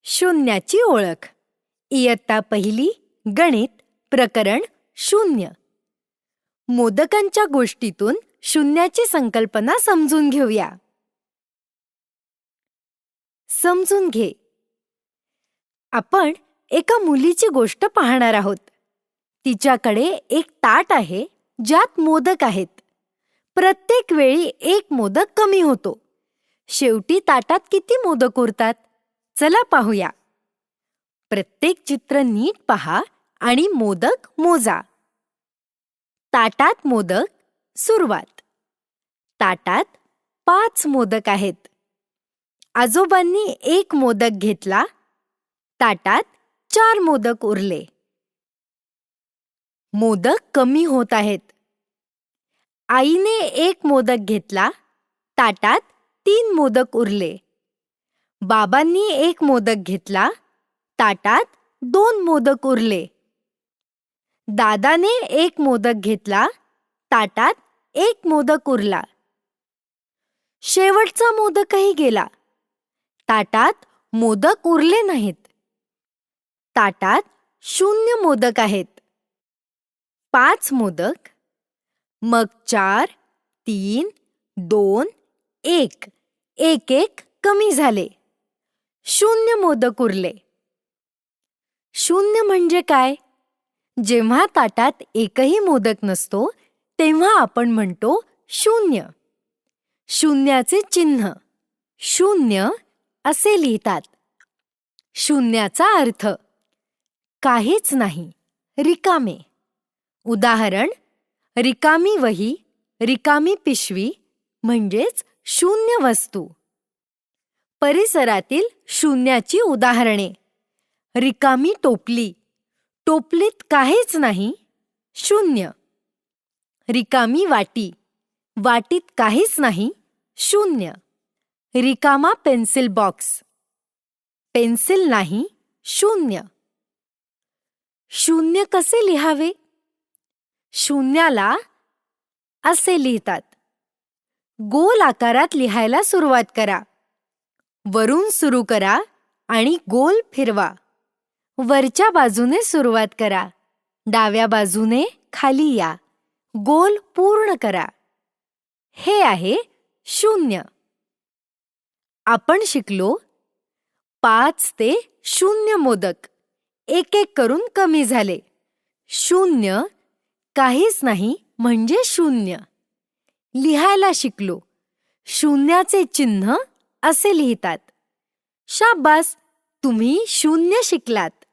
शून्याची ओळख. इयत्ता पहिली, गणित, प्रकरण 0. मोदकांच्या गोष्टीतून शून्याची संकल्पना समजून घेऊया. समजून घे. आपण एका मुलीची गोष्ट पाहणार आहोत. तिच्याकडे एक ताट आहे ज्यात मोदक आहेत. प्रत्येक वेळी एक मोदक कमी होतो. शेवटी ताटात किती मोदक उरतात? चला पाहूया. प्रत्येक चित्र नीट पहा आणि मोदक मोजा. ताटात मोदक. सुरुवात. ताटात 5 मोदक आहेत. आजोबांनी एक मोदक घेतला. ताटात 4 मोदक उरले. मोदक कमी होत आहेत. आईने एक मोदक घेतला. ताटात 3 मोदक उरले. बाबांनी एक मोदक घेतला. ताटात 2 मोदक उरले. दादाने एक मोदक घेतला. ताटात 1 मोदक उरला. शेवटचा मोदकही गेला. ताटात मोदक उरले नाहीत. ताटात 0 मोदक आहेत. 5 मोदक, मग 4, 3, 2, 1. एक कमी झाले. 0 मोदक उरले. 0 म्हणजे काय? जेव्हा ताटात एकही मोदक नसतो तेव्हा आपण म्हणतो 0. शून्याचे चिन्ह 0 असे लिहितात. शून्याचा अर्थ काहीच नाही, रिकामे. उदाहरण: रिकामी वही, रिकामी पिशवी म्हणजेच 0 वस्तू. परिसरातील शून्याची उदाहरणे: रिकामी टोपली, टोपलीत काहीच नाही, 0. रिकामी वाटी, वाटीत काहीच नाही, 0. रिकामा पेन्सिल बॉक्स, पेन्सिल नाही, 0. 0 कसे लिहावे? शून्याला असे लिहितात. गोल आकारात लिहायला सुरुवात करा. वरून सुरू करा आणि गोल फिरवा. वरच्या बाजूने सुरुवात करा. डाव्या बाजूने खाली या. गोल पूर्ण करा. हे आहे 0. आपण शिकलो 5 ते 0 मोदक एक करून कमी झाले. 0 काहीच नाही म्हणजे 0. लिहायला शिकलो. शून्याचे चिन्ह असे लिहितात. शाबास, तुम्ही 0 शिकलात.